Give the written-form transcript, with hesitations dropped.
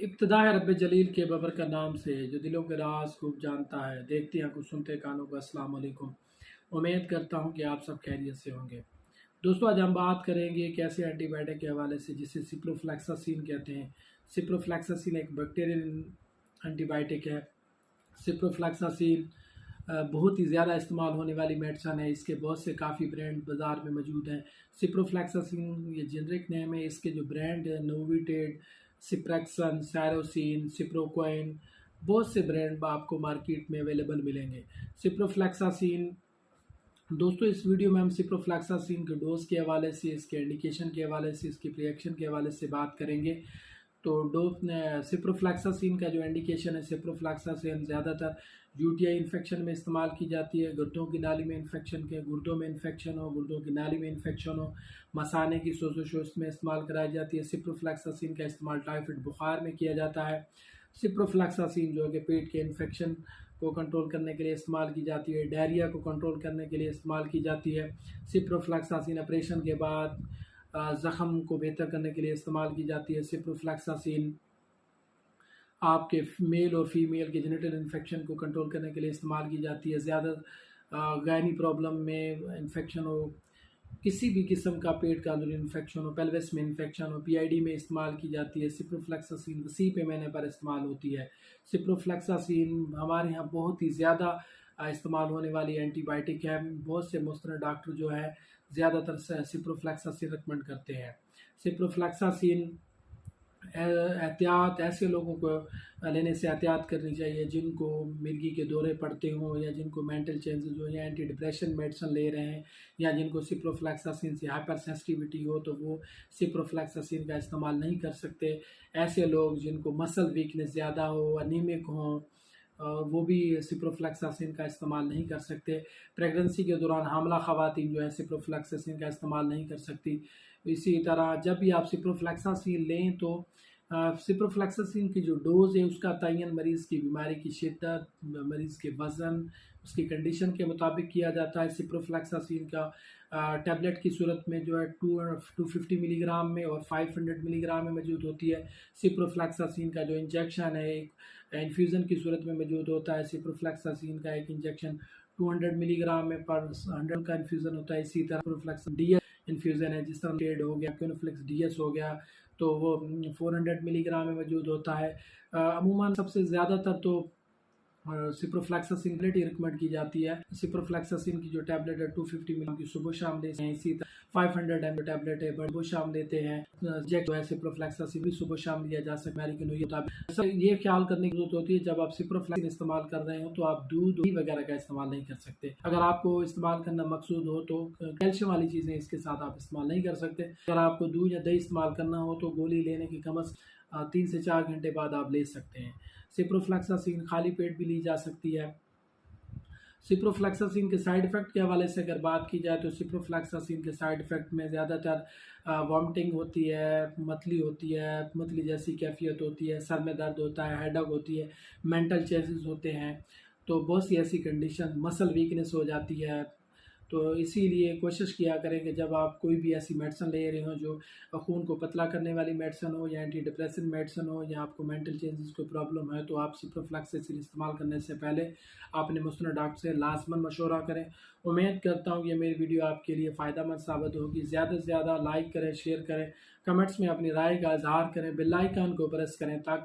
इब्तिदा है रब्बे जलील के बबर का नाम से जो दिलों के राज खूब जानता है, देखती आंखों सुनते कानों को। अस्सलाम वालेकुम। उम्मीद करता हूँ कि आप सब खैरियत से होंगे। दोस्तों, आज हम बात करेंगे एक ऐसे एंटीबायोटिक के हवाले से जिसे सिप्रोफ्लैक्सासिन कहते हैं। सिप्रोफ्लैक्सासिन एक बैक्टीरियल एंटीबायोटिक है। सिप्रोफ्लैक्सासिन बहुत ही ज़्यादा इस्तेमाल होने वाली मेडिसन है। इसके बहुत से काफ़ी ब्रांड बाज़ार में मौजूद हैं। सिप्रोफ्लैक्सासिन ये जेनरिक नेम है। इसके जो ब्रांड है नोविटेड, सिप्रेक्सन, सैरोसिन, सिप्रोक्वाइन, बहुत से ब्रांड आपको मार्केट में अवेलेबल मिलेंगे। सिप्रोफ्लैक्सासिन दोस्तों, इस वीडियो में हम सिप्रोफ्लैक्सासिन के डोज के हवाले से, इसके इंडिकेशन के हवाले से, इसके रिएक्शन के हवाले से बात करेंगे। तो सिप्रोफ्लैक्सासिन का जो इंडिकेशन है, सिप्रोफ्लैक्सासिन ज़्यादातर यूटीआई इन्फेक्शन में इस्तेमाल की जाती है। गुर्दों की नाली में इन्फेक्शन के, गुर्दों में इन्फेक्शन हो, गुर्दों की नाली में इन्फेक्शन हो, मसाने की सोजोश में इस्तेमाल कराई जाती है। सिप्रोफ्लैक्सासिन का इस्तेमाल टाइफाइड बुखार में किया जाता है। सिप्रोफ्लैक्सासिन जो है कि पेट के इन्फेक्शन को कंट्रोल करने के लिए इस्तेमाल की जाती है, डायरिया को कंट्रोल करने के लिए इस्तेमाल की जाती है। सिप्रोफ्लैक्सासिन ऑपरेशन के बाद ज़ख़म को बेहतर करने के लिए इस्तेमाल की जाती है। सिप्रोफ्लैक्सासिन आपके मेल और फीमेल के जेनिटल इन्फेक्शन को कंट्रोल करने के लिए इस्तेमाल की जाती है। ज़्यादा गायनी प्रॉब्लम में इन्फेक्शन हो, किसी भी किस्म का पेट का अंदर इन्फेक्शन हो, पेल्विस में इन्फेक्शन हो, पीआईडी में इस्तेमाल की जाती है। सिप्रोफ्लैक्सासिन वसी पैमाने पर इस्तेमाल होती है। सिप्रोफ्लैक्सासिन हमारे यहाँ बहुत ही ज़्यादा इस्तेमाल होने वाली एंटीबायोटिक है। बहुत से मुस्तनद डॉक्टर जो है ज़्यादातर सिप्रोफ्लैक्सासिन रिकमेंड करते हैं। सिप्रोफ्लैक्सासिन एहतियात ऐसे लोगों को लेने से एहतियात करनी चाहिए जिनको मिर्गी के दौरे पड़ते हों, या जिनको मेंटल चेंजेस हो, या एंटी डिप्रेशन मेडिसिन ले रहे हैं, या जिनको सिप्रोफ्लैक्सासिन से हाइपर सेंसिटिविटी हो तो वो सिप्रोफ्लैक्सासिन का इस्तेमाल नहीं कर सकते। ऐसे लोग जिनको मसल वीकनेस ज़्यादा हो, अनीमिक हों, वो भी सिप्रोफ्लैक्सासिन का इस्तेमाल नहीं कर सकते। प्रेगनेंसी के दौरान हामला ख़वातीन जो है सिप्रोफ्लैक्सासिन का इस्तेमाल नहीं कर सकती। इसी तरह जब भी आप सिप्रोफ्लैक्सासिन लें तो सिप्रोफ्लैक्सासिन की जो डोज़ है उसका तयन मरीज़ की बीमारी की शिद्दत, मरीज़ के वज़न, उसकी कंडीशन के मुताबिक किया जाता है। सिप्रोफ्लैक्सासिन का टैबलेट की सूरत में जो है 250 मिलीग्राम में और 500 मिलीग्राम में मौजूद होती है। सिप्रोफ्लैक्सासिन का जो इंजेक्शन है एक इन्फ्यूज़न की सूरत में मौजूद होता है। सिप्रोफ्लैक्सासिन का एक इंजेक्शन 200 मिलीग्राम में पर 100 का इन्फ्यूज़न होता है। इसी तरह सिप्रोफ्लैक्सासिन डीएस इन्फ्यूज़न है, जिस तरह टेड हो गया, क्योनोफ्लेक्स डीएस हो गया, तो वो 400 मिलीग्राम में मौजूद होता है। अमूमन सबसे ज़्यादातर तो सिप्रोफ्लैक्सासिन ही रिकमेंड की जाती है। सिप्रोफ्लैक्सासिन की जो टैबलेट है 250 मिलीग्राम की सुबह शाम लेते हैं। इसी तरह 500 एम टैबलेट है सुबह शाम लेते हैं। जो है सिप्रोफ्लैक्सासिन भी सुबह शाम लिया जा सकता है। अमेरिकन मुताबिक सर ये ख्याल करने की जरूरत होती है जब आप सिप्रोफ्लैक्सासिन इस्तेमाल कर रहे हो तो आप दूध वगैरह का इस्तेमाल नहीं कर सकते। अगर आपको इस्तेमाल करना मकसूद हो तो कैल्शियम वाली चीज़ें इसके साथ आप इस्तेमाल नहीं कर सकते। अगर आपको दूध या दही इस्तेमाल करना हो तो गोली लेने की कम अज़ 3 से 4 घंटे बाद आप ले सकते हैं। सिप्रोफ्लैक्सासिन खाली पेट भी ली जा सकती है। सिप्रोफ्लैक्सासिन के साइड इफ़ेक्ट के हवाले से अगर बात की जाए तो सिप्रोफ्लैक्सासिन के साइड इफ़ेक्ट में ज़्यादातर वॉमिटिंग होती है, मतली होती है, मतली जैसी कैफियत होती है, सर में दर्द होता है, हेडेक होती है, मेंटल चेंजेस होते हैं, तो बहुत सी ऐसी कंडीशन, मसल वीकनेस हो जाती है। तो इसीलिए कोशिश किया करें कि जब आप कोई भी ऐसी मेडिसिन ले रहे हो जो खून को पतला करने वाली मेडिसिन हो, या एंटी डिप्रेशन मेडिसिन हो, या आपको मेंटल चेंजेस कोई प्रॉब्लम है, तो आप सिप्रोफ्लैक्सासिन इस्तेमाल करने से पहले अपने मुस्तनद डॉक्टर से लाजमन मशवरा करें। उम्मीद करता हूँ कि मेरी वीडियो आपके लिए फ़ायदेमंद साबित होगी। ज़्यादा से ज़्यादा लाइक करें, शेयर करें, कमेंट्स में अपनी राय का इजहार करें, बेल आइकन को प्रेस करें ताकि